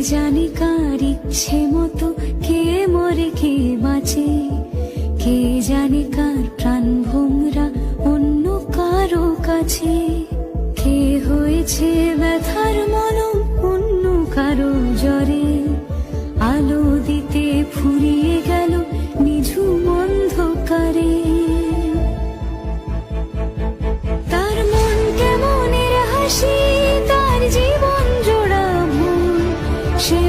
জানে কার ইচ্ছে মতো কে মরে কে বাঁচে, কে জানে কার প্রাণ ভোমরা অন্য কারো কাছে, কে হয়েছে ব্যথার মলম অন্য কারো জ্বরে, আলো দিতে ফুরিয়ে গেল নিঝুম অন্ধকারে। তার মন কেমনের হাসি, তার জীবন জোড়া ভুল, সে